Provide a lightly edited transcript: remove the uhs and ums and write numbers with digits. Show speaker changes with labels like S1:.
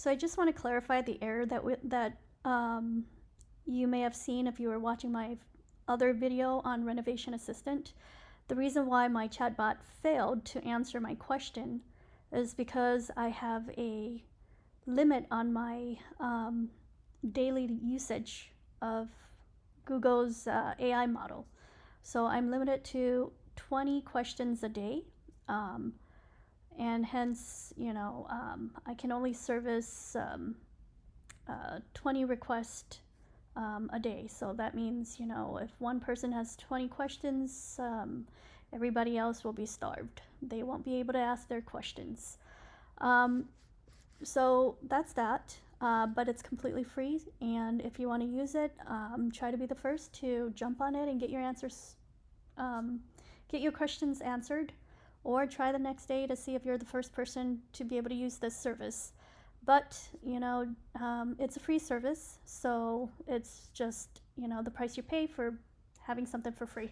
S1: So I just want to clarify the error that you may have seen if you were watching my other video on Renovation Assistant. The reason why my chatbot failed to answer my question is because I have a limit on my daily usage of Google's AI model. So I'm limited to 20 questions a day. And hence, I can only service 20 requests a day. So that means, if one person has 20 questions, everybody else will be starved. They won't be able to ask their questions. So that's that, but it's completely free. And if you want to use it, try to be the first to jump on it and get your answers, get your questions answered. Or try the next day to see if you're the first person to be able to use this service. But, it's a free service, so it's just, the price you pay for having something for free.